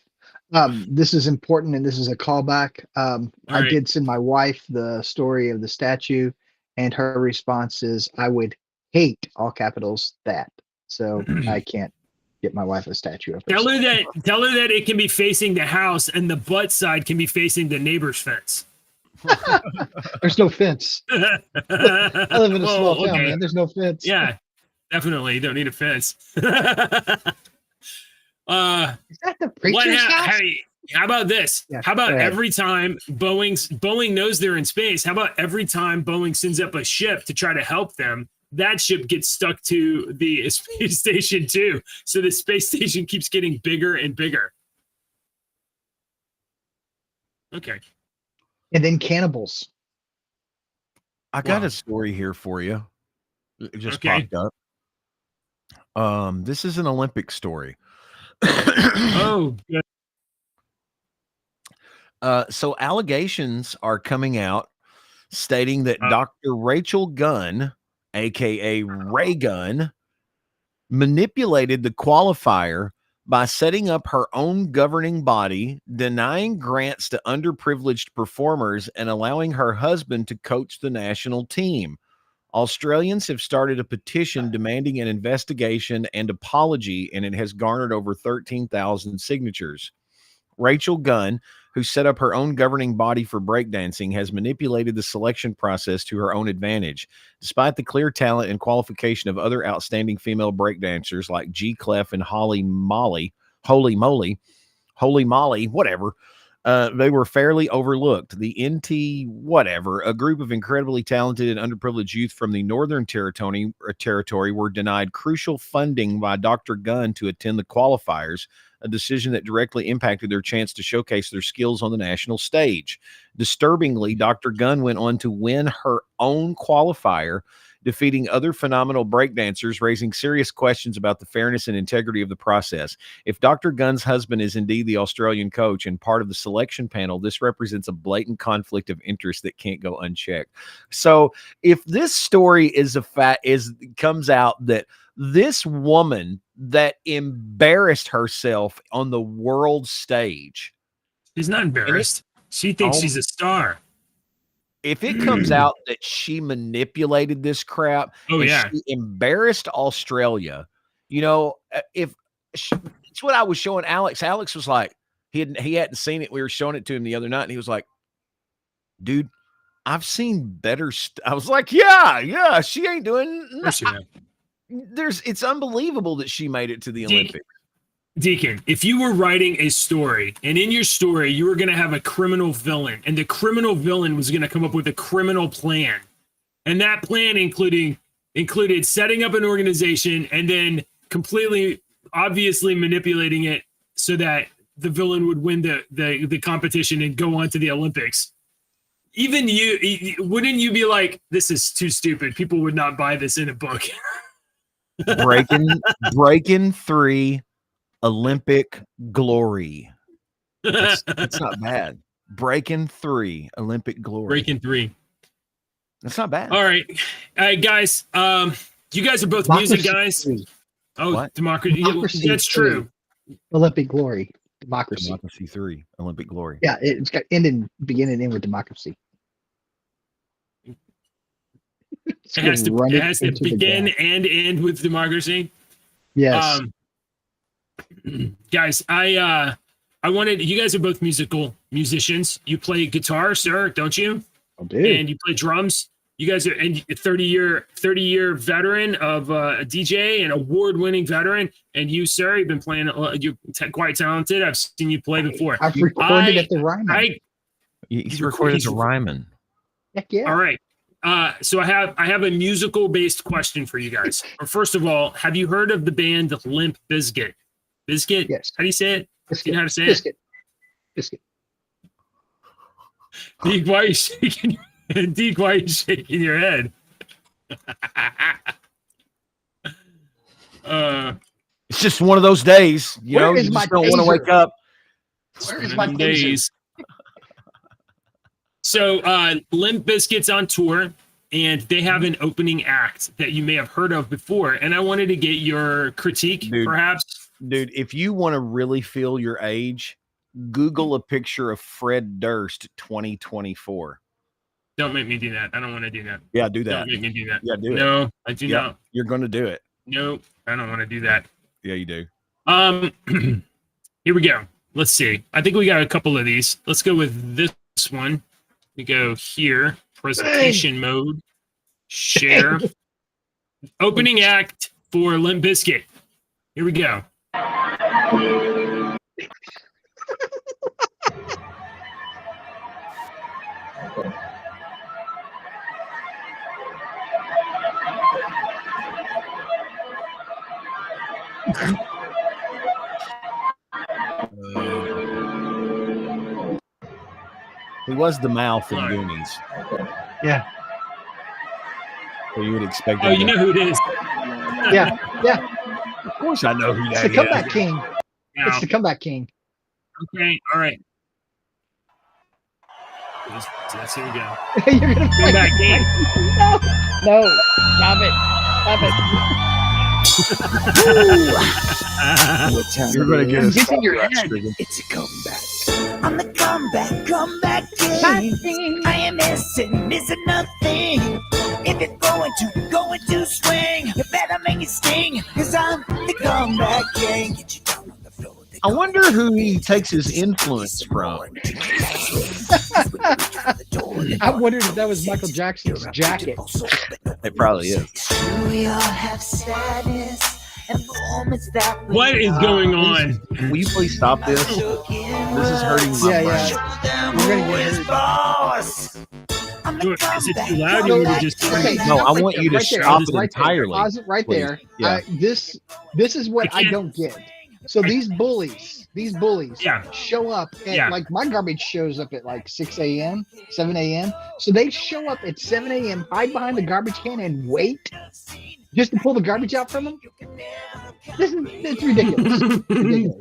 D: This is important, and this is a callback. I did send my wife the story of the statue, and her response is, "I would hate," all capitals, "that." So I can't get my wife a statue of her.
C: Tell her that it can be facing the house, and the butt side can be facing the neighbor's fence.
D: There's no fence. I live in a small town, man. There's no fence.
C: Yeah, definitely. You don't need a fence.
D: Is that the preacher's house?
C: Hey, how about this?
D: Yeah,
C: how about every time Boeing knows they're in space, how about every time Boeing sends up a ship to try to help them, that ship gets stuck to the space station too. So the space station keeps getting bigger and bigger. Okay.
D: And then cannibals.
A: I got a story here for you. It just popped up. This is an Olympic story.
C: Oh, good.
A: So allegations are coming out stating that Dr. Rachel Gunn, aka Ray Gunn, manipulated the qualifier by setting up her own governing body, denying grants to underprivileged performers, and allowing her husband to coach the national team. Australians have started a petition demanding an investigation and apology, and it has garnered over 13,000 signatures. Rachel Gunn, who set up her own governing body for breakdancing, has manipulated the selection process to her own advantage. Despite the clear talent and qualification of other outstanding female breakdancers like G. Clef and Holy Molly, whatever, they were fairly overlooked. The NT whatever, a group of incredibly talented and underprivileged youth from the Northern Territory were denied crucial funding by Dr. Gunn to attend the qualifiers, a decision that directly impacted their chance to showcase their skills on the national stage. Disturbingly, Dr. Gunn went on to win her own qualifier, defeating other phenomenal breakdancers, raising serious questions about the fairness and integrity of the process. If Dr. Gunn's husband is indeed the Australian coach and part of the selection panel, this represents a blatant conflict of interest that can't go unchecked. So if this story comes out that this woman that embarrassed herself on the world stage.
C: She's not embarrassed. She thinks she's a star.
A: If it comes out that she manipulated this crap, she embarrassed Australia, it's what I was showing Alex. Alex was like, he hadn't seen it. We were showing it to him the other night, and he was like, dude, I've seen better. I was like, yeah, she ain't doing. It's unbelievable that she made it to the Olympics.
C: Deacon, if you were writing a story and in your story you were going to have a criminal villain and the criminal villain was going to come up with a criminal plan, and that plan included setting up an organization and then completely obviously manipulating it so that the villain would win the competition and go on to the Olympics, even you wouldn't you be like, this is too stupid, people would not buy this in a book?
A: breaking 3 Olympic glory. That's not bad. Breaking 3 Olympic glory.
C: Breaking 3.
A: That's not bad.
C: All right, guys. You guys are both music guys. Oh,
A: what?
C: Democracy. That's true.
D: Olympic glory. Democracy
A: 3 Olympic glory.
D: Yeah, it's got beginning and end with democracy.
C: It has to begin and end with democracy.
D: Yes.
C: Guys, I wanted, you guys are both musicians. You play guitar, sir, don't you?
D: I do.
C: And you play drums. You guys are a 30-year veteran of a DJ and award-winning veteran. And you, sir, you've been playing. You're quite talented. I've seen you play before.
D: I've recorded at the Ryman.
A: He's recorded at the Ryman.
D: Heck yeah!
C: All right. So I have a musical-based question for you guys. First of all, have you heard of the band Limp Bizkit? Bizkit?
D: Yes.
C: How do you say it?
D: Bizkit.
C: You know how to say
D: it? Bizkit.
C: Deke, why are you shaking? Deke, why are you shaking your head?
A: It's just one of those days, you know. You just don't want to wake up.
D: Where is my days?
C: So, Limp Bizkit's on tour, and they have an opening act that you may have heard of before. And I wanted to get your critique, perhaps.
A: Dude, if you want to really feel your age, Google a picture of Fred Durst 2024.
C: Don't make me do that. I don't want to do that.
A: Yeah, do that.
C: Don't make me do that.
A: Yeah, do it.
C: No, I do not.
A: You're going to do it.
C: No, I don't want to do that.
A: Yeah, you do.
C: Here we go. Let's see. I think we got a couple of these. Let's go with this one. We go here. Presentation mode. Share. Opening act for Limp Bizkit. Here we go.
A: He was the mouth in Goonies.
D: Yeah.
A: So you would expect.
C: Oh, you know who it is?
D: Yeah.
A: Of course, I know who that is.
D: It's the Comeback King.
C: No.
D: It's the Comeback King.
C: Okay. All right. Let's here we go.
D: You're gonna
C: Comeback King.
D: No. Stop it.
A: You're going to get
D: It's in your head.
B: It's a comeback. I'm the comeback king. I am missing nothing. If you're going to swing, you better make it sting, cause I'm the comeback king. Get you down on the floor.
A: I wonder who he takes his influence from.
D: I wondered if that was Michael Jackson's jacket.
A: It probably is.
B: We all have sadness and moments that we
C: What is going on?
A: Will you please stop this? This is hurting my brain.
D: Yeah. We're gonna get hurt.
C: Is it too loud? You want to just
A: No, I want you to stop it entirely.
D: Pause it right there.
A: Yeah.
D: This is what I don't get. So these bullies show up at like my garbage shows up at like 6 a.m., 7 a.m. So they show up at 7 a.m., hide behind the garbage can and wait just to pull the garbage out from them. It's ridiculous. And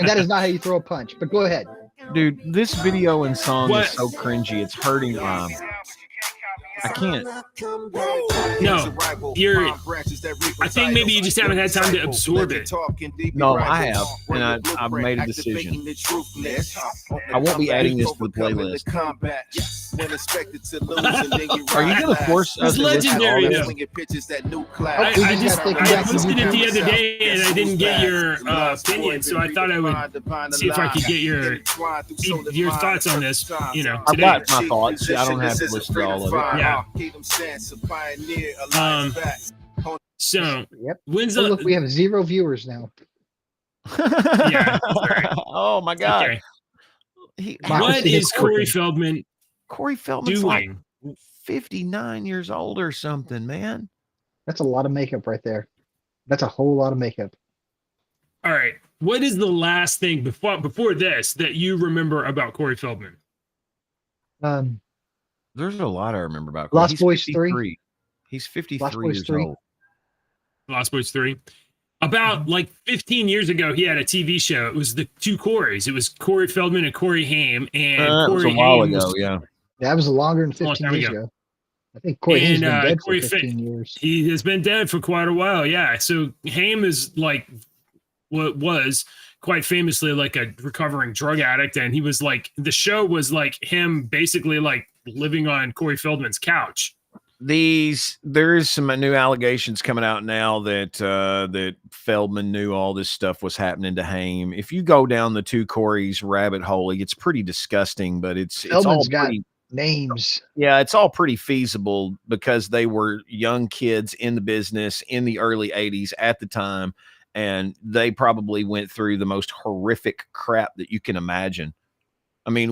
D: that is not how you throw a punch. But go ahead.
A: Dude, this video and song is so cringy. It's hurting. I can't.
C: No, I think maybe you just haven't had time to absorb it.
A: No, I have, and I've made a decision. I won't be adding this to the playlist.
F: when expected to lose, and then you
A: Are you gonna force us
C: It's
A: to listen to all
C: legendary,
A: this?
C: though.
F: Pitches that new
C: I
F: class.
C: posted it the other day and I didn't get your opinion, so I thought I would see if I could get your thoughts on this. You know,
A: I've
C: today.
A: got my thoughts. I don't have to listen to all of it.
C: Yeah. So when's
D: Oh, look, we have 0 viewers now.
C: Yeah. Right.
A: Oh my God.
C: Okay. What is Corey Feldman?
A: Corey Feldman's like
C: doing?
A: 59 years old or something, man.
D: That's a lot of makeup right there. That's a whole lot of makeup.
C: All right. What is the last thing before this that you remember about Corey Feldman?
A: There's a lot I remember about Corey.
D: Lost Boys 3.
A: He's 53 years old.
C: Lost Boys 3. About like 15 years ago, he had a TV show. It was the two Coreys. It was Corey Feldman and Corey Haim. And
A: Corey was a while ago, yeah.
D: That was longer than 15 years ago. I think Corey Haim's been dead for 15 years.
C: He has been dead for quite a while, yeah. So Haim is like what was quite famously like a recovering drug addict, and he was like the show was like him basically like living on Corey Feldman's couch.
A: There is some new allegations coming out now that that Feldman knew all this stuff was happening to Haim. If you go down the two Coreys rabbit hole, it's pretty disgusting, but it's all
D: got names.
A: Yeah, it's all pretty feasible because they were young kids in the business in the early 80s at the time, and they probably went through the most horrific crap that you can imagine. I mean,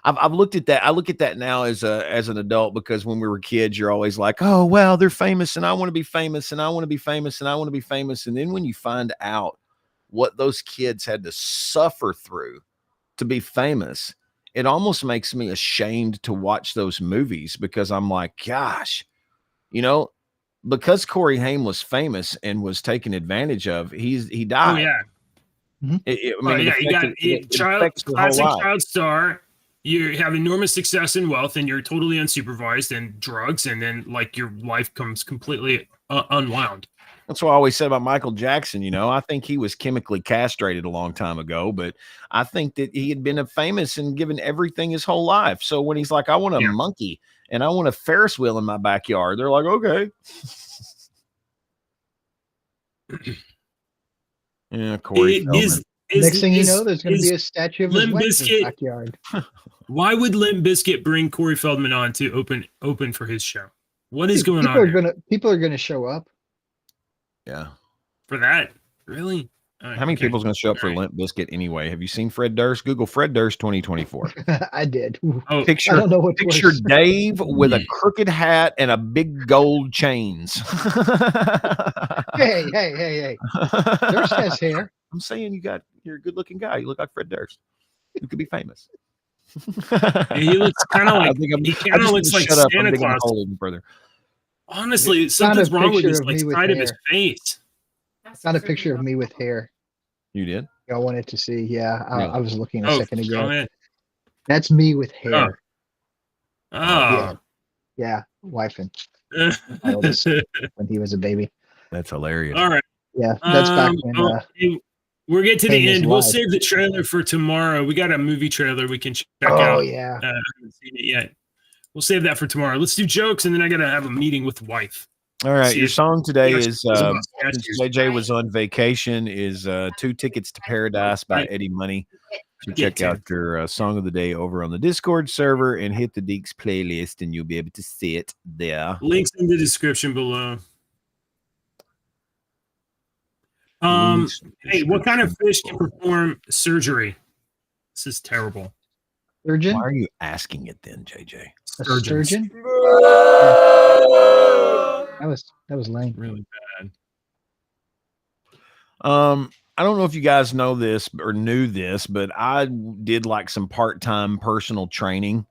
A: I've looked at that. I look at that now as an adult, because when we were kids, you're always like, oh, well, they're famous and I want to be famous and I want to be famous and I want to be famous. And then when you find out what those kids had to suffer through to be famous, it almost makes me ashamed to watch those movies, because I'm like, gosh, because Corey Haim was famous and was taken advantage of, he died.
C: Oh, yeah.
A: Mm-hmm.
C: You got classic child star. You have enormous success and wealth, and you're totally unsupervised and drugs, and then like your life comes completely unwound.
A: That's what I always said about Michael Jackson. I think he was chemically castrated a long time ago, but I think that he had been famous and given everything his whole life. So when he's like, I want a monkey and I want a Ferris wheel in my backyard, they're like, okay. Yeah, Corey.
D: Next thing you know, there's going to be a statue of
C: Limp
D: his wife in his backyard.
C: Why would Limp Bizkit bring Corey Feldman on to open for his show? What is going on?
D: People are gonna show up.
A: Yeah.
C: For that, really?
A: How many people's going to show up for Limp Bizkit anyway? Have you seen Fred Durst? Google Fred Durst 2024.
D: I did.
C: Oh,
A: picture, I don't know what picture Dave with a crooked hat and a big gold chains.
D: Hey. Durst has hair.
A: I'm saying you're a good looking guy. You look like Fred Durst. You could be famous.
C: He looks kind of like looks like Santa Claus.
A: Further.
C: Honestly, something's wrong with his side of his face.
D: I found a picture of me with hair.
A: You did?
D: I wanted to see. Yeah, I was looking a second ago.
C: Man.
D: That's me with hair.
C: Oh.
D: Yeah, wifing. When he was a baby.
A: That's hilarious.
C: All right.
D: Yeah, that's back when.
C: We're getting to the end. We'll save the trailer for tomorrow. We got a movie trailer we can check out.
D: Oh yeah.
C: I haven't seen it yet. We'll save that for tomorrow. Let's do jokes, and then I got to have a meeting with the wife.
A: All right. Your song today is JJ was on vacation. Is 2 Tickets to Paradise by Eddie Money. So check out your song of the day over on the Discord server and hit the Deeks playlist, and you'll be able to see it there.
C: Links in the description below. Hey, what kind of fish can perform surgery? This is terrible.
D: Surgeon?
A: Why are you asking it then, JJ?
D: A surgeon? That was lame.
C: Really bad.
A: I don't know if you guys know this or knew this, but I did like some part-time personal training,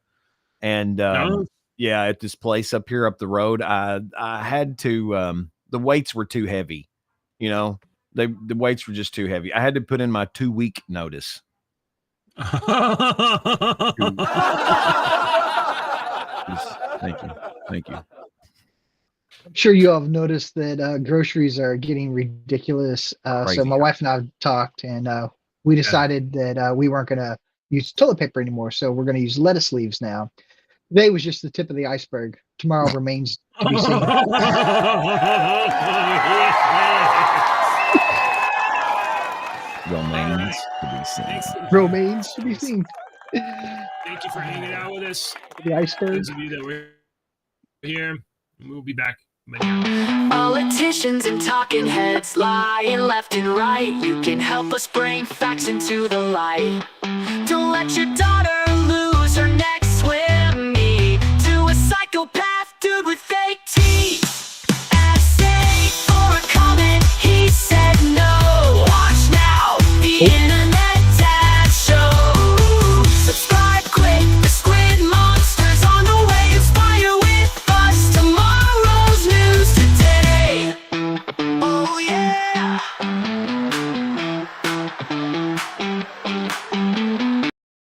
A: and at this place up here up the road, I had to. The weights were too heavy, the weights were just too heavy. I had to put in my 2-week notice. Thank you.
D: I'm sure you all have noticed that groceries are getting ridiculous. So my wife and I talked, and we decided that we weren't going to use toilet paper anymore. So we're going to use lettuce leaves now. Today was just the tip of the iceberg. Tomorrow remains to be seen.
A: Remains to be seen.
D: Remains to be seen.
C: Thank you for hanging out with us.
D: The iceberg.
C: Those of you that were here, we'll be back.
B: Politicians and talking heads lying left and right. You can help us bring facts into the light. Don't let your daughter